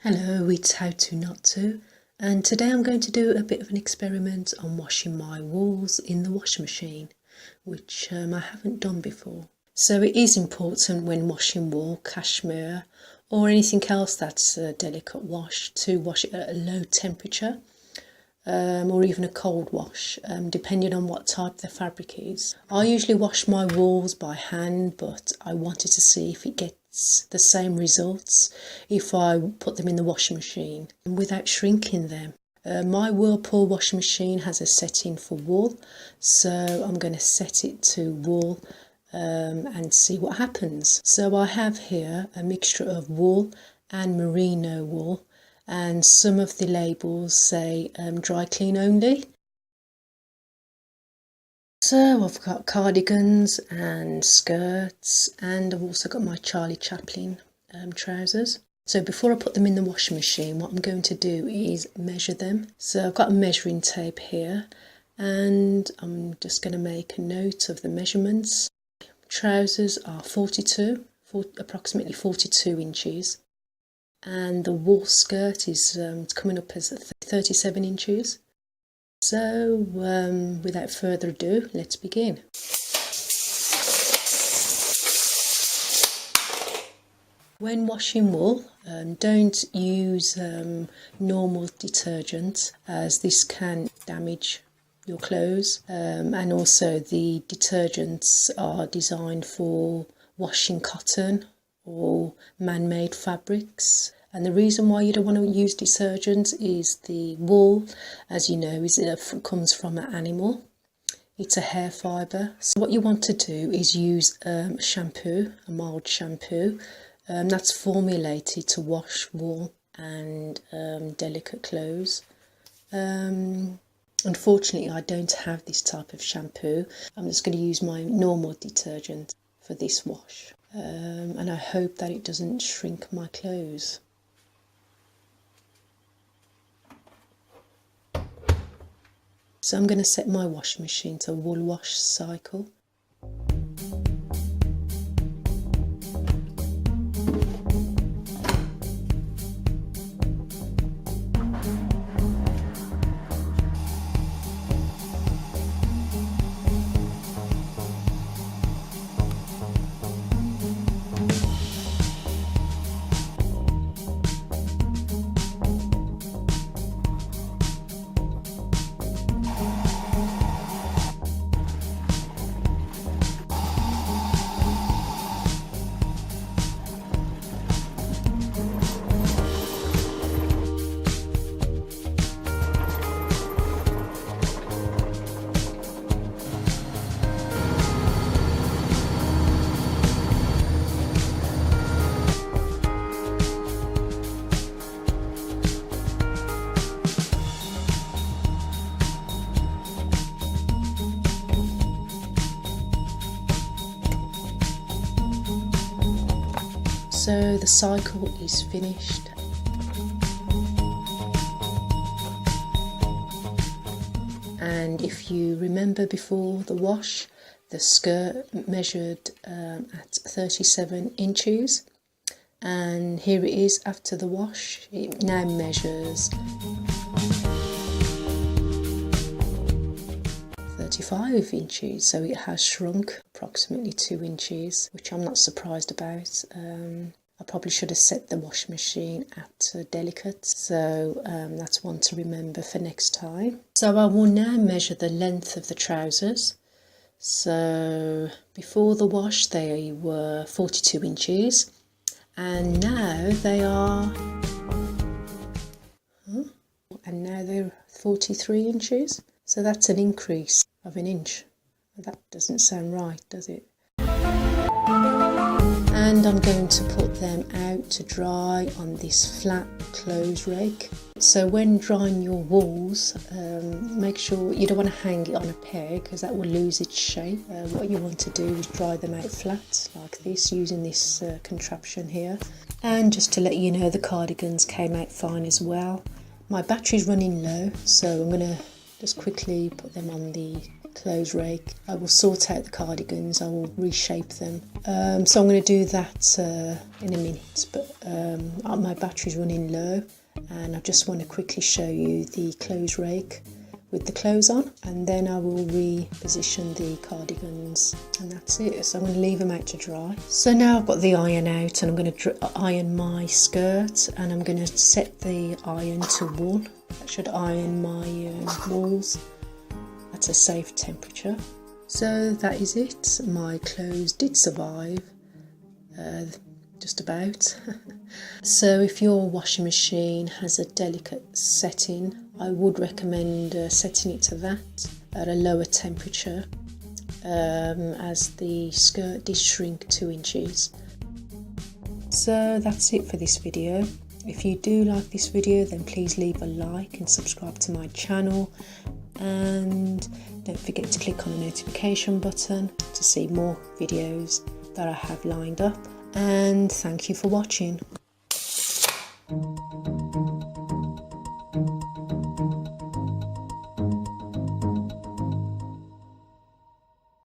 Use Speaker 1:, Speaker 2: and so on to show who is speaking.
Speaker 1: Hello, it's How To Not To, and today I'm going to do a bit of an experiment on washing my walls in the washing machine, which I haven't done before. So it is important when washing wool, cashmere or anything else that's a delicate wash to wash it at a low temperature or even a cold wash, depending on what type the fabric is. I usually wash my walls by hand, but I wanted to see if it gets the same results if I put them in the washing machine without shrinking them. My Whirlpool washing machine has a setting for wool, so I'm going to set it to wool and see what happens. So I have here a mixture of wool and merino wool, and some of the labels say dry clean only. So I've got cardigans and skirts, and I've also got my Charlie Chaplin trousers. So before I put them in the washing machine, what I'm going to do is measure them. So I've got a measuring tape here, and I'm just going to make a note of the measurements. Trousers are approximately 42 inches, and the wool skirt is coming up as 37 inches. So without further ado, let's begin. When washing wool, don't use normal detergent, as this can damage your clothes, and also the detergents are designed for washing cotton or man-made fabrics. And the reason why you don't want to use detergent is the wool, as you know, comes from an animal. It's a hair fibre. So what you want to do is use a shampoo, a mild shampoo, that's formulated to wash wool and delicate clothes. Unfortunately, I don't have this type of shampoo. I'm just going to use my normal detergent for this wash. And I hope that it doesn't shrink my clothes. So I'm going to set my washing machine to a wool wash cycle. So the cycle is finished. And if you remember before the wash, the skirt measured at 37 inches. And here it is after the wash. It now measures 35 inches, so it has shrunk approximately 2 inches, which I'm not surprised about. I probably should have set the washing machine at delicate, so that's one to remember for next time. So I will now measure the length of the trousers. So before the wash they were 42 inches, and now they are 43 inches. So that's an increase of an inch. That doesn't sound right, does it? And I'm going to put them out to dry on this flat clothes rake. So when drying your walls, make sure you don't want to hang it on a peg, because that will lose its shape. What you want to do is dry them out flat like this, using this contraption here. And just to let you know, the cardigans came out fine as well. My battery's running low, so I'm going to just quickly put them on the clothes rake. I will sort out the cardigans, I will reshape them. So I'm going to do that in a minute, but my battery's running low and I just want to quickly show you the clothes rake with the clothes on, and then I will reposition the cardigans, and that's it. So I'm going to leave them out to dry. So now I've got the iron out and I'm going to iron my skirt, and I'm going to set the iron to wool. That should iron my walls at a safe temperature. So that is it. My clothes did survive, just about. So if your washing machine has a delicate setting, I would recommend setting it to that at a lower temperature, as the skirt did shrink 2 inches. So that's it for this video. If you do like this video, then please leave a like and subscribe to my channel, and don't forget to click on the notification button to see more videos that I have lined up, and thank you for watching.